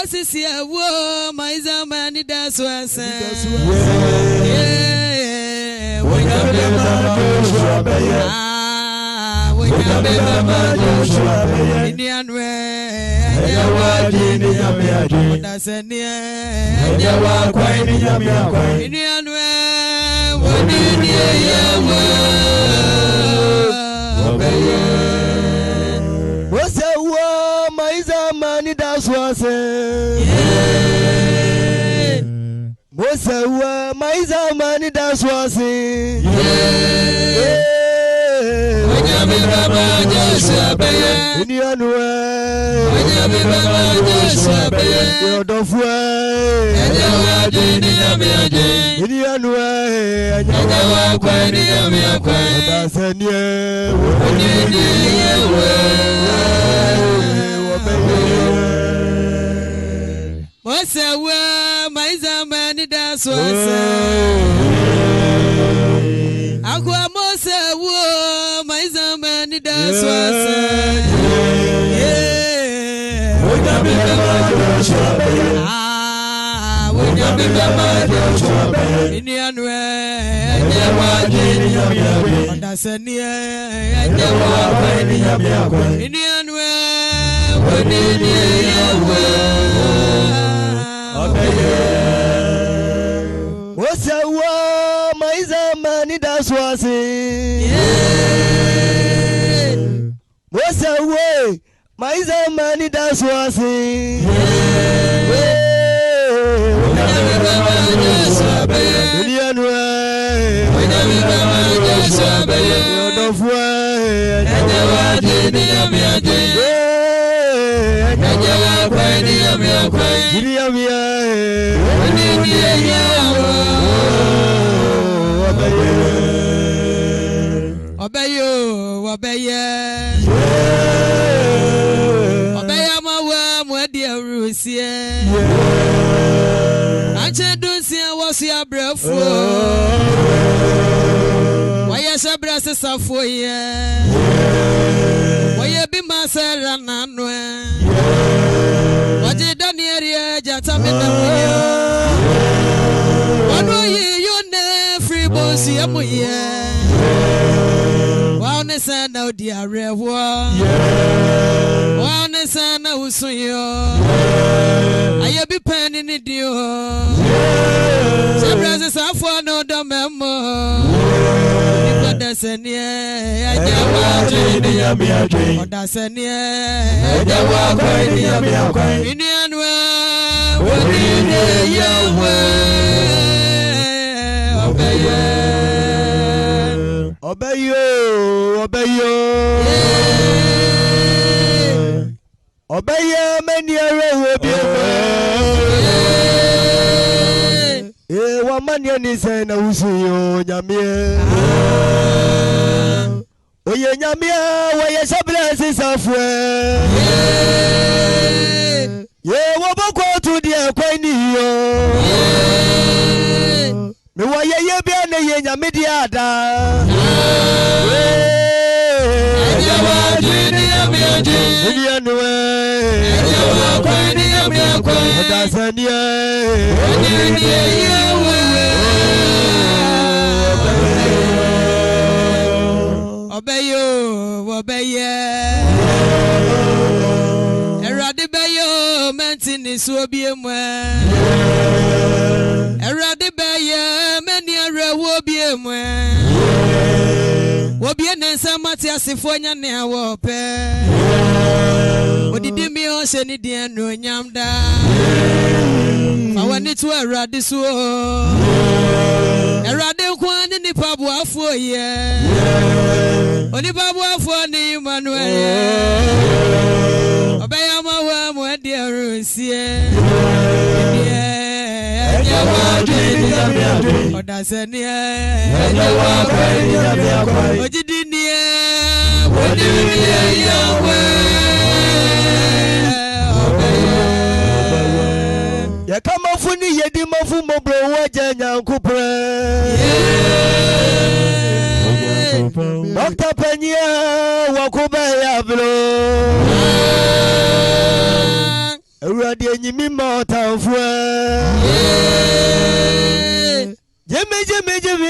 sisi awo my zamani that's what Mosawa my zamani that's what my zamani that's what Aqua Mosawa my zamani that's What's a war, my zamani that's was it? What's a way, my zamani that's was it? Obey my worm, dear Russia. I don't see what's your breath for. Why is a brasses of for ye? Why you be my son and Anwe? What did Daniel Jatamina? What do you know? Free bossy, Wellness and no dear revoir. Wellness and no suyo. I be penning it, you. Some brothers are for no memo. That's a near. That's a near. Indian way. What did you Obey you, obey you, obey you, many will be away. One man is an Usu, Yamia. Oh, Yamia, why your blessings of way. Yeah, what about to the Aquanio? Me wa ye bia na ye nya mediada Eradibayo mentini suobiemwe Eradibayo meni arawobiemwe Wobie nensa mati asifonya ne awope Odidi mi o se ni die no nyamda Fawani tu eradi suo Eradi kwani ni pabu afuo ye Oni pabu afuo ni Emmanuel Obeyama wa mwedi arusie Odasenie Ojidinie Wodinie yawe Ya kama funi yedi mafu mobro waje nyankupre Dr. Penya wakube ya bro Awurade enyimi ma otamfo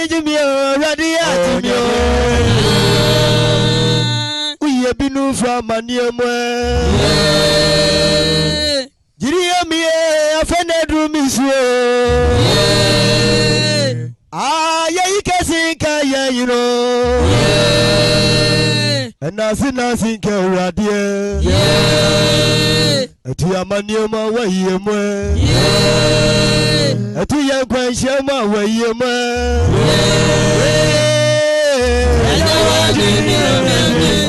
Jimmy Awurade atimi Uye binu fra maniemwe Jiriya mi afenedru miswe ya ikesinka ya yiro Nasi nke Awurade Atu amaniema wa yemwe Atu yankwanshema wa yemwe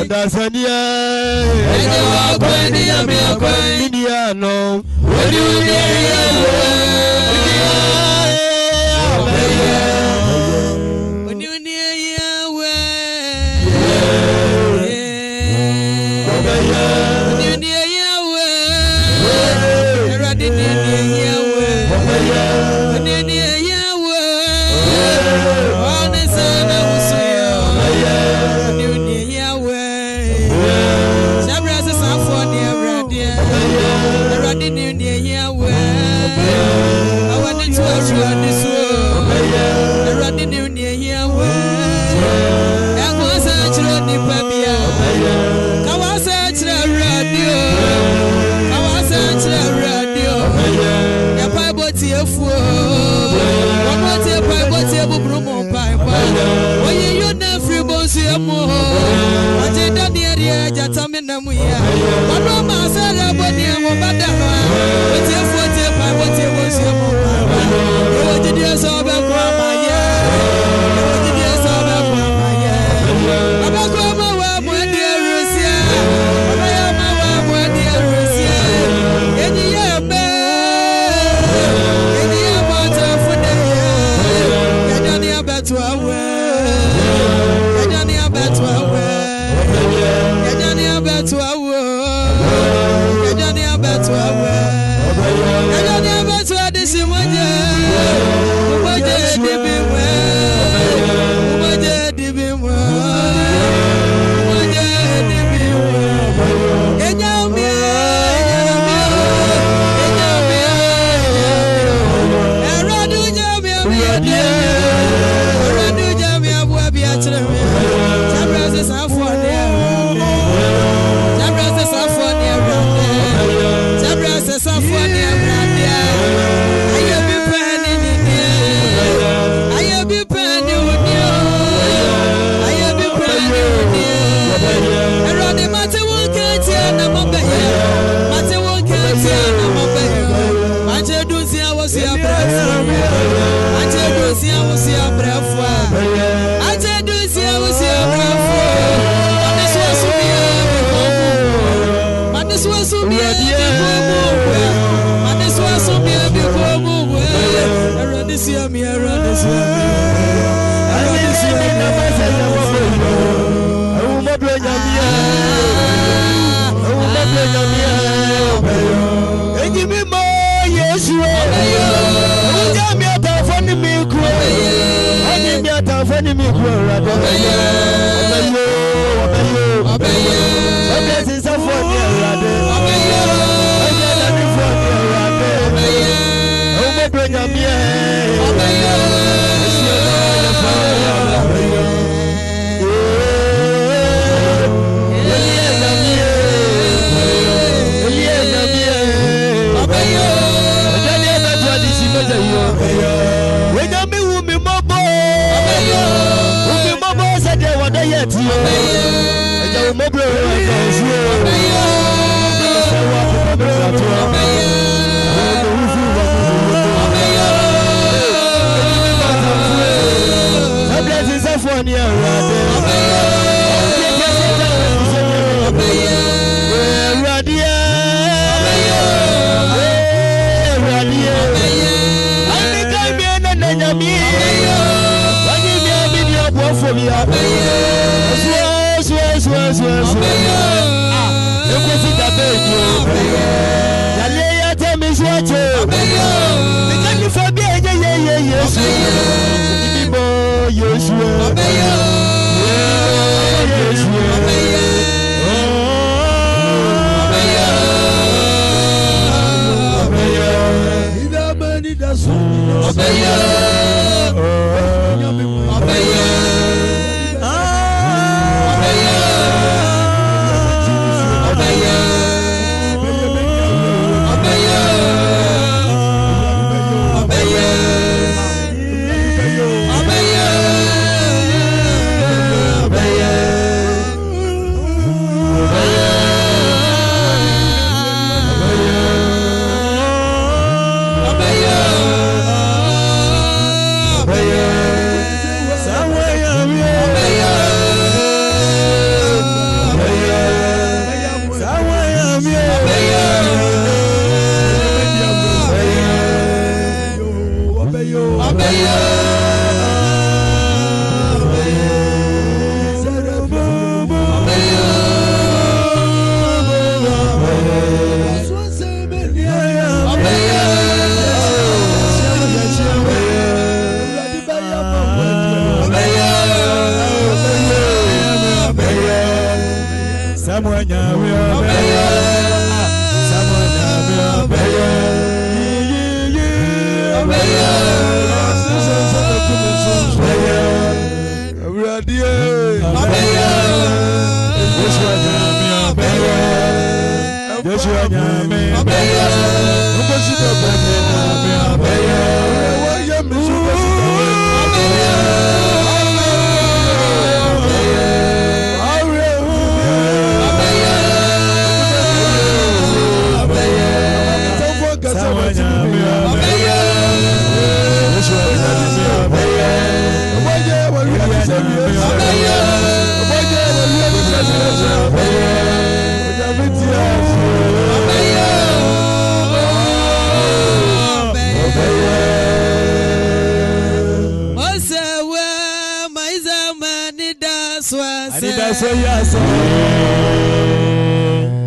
Odasania Miniano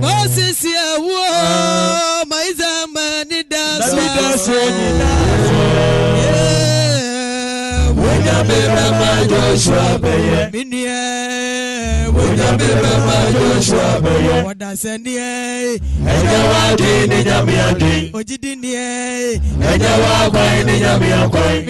Moses ya wo maiza manida Wonya beba ma Joshua beye minie Wonya beba ma Joshua beye Wadasenie Eja wadi ni nyami adi Ojidi nie Eja wakwai ni nyami akwai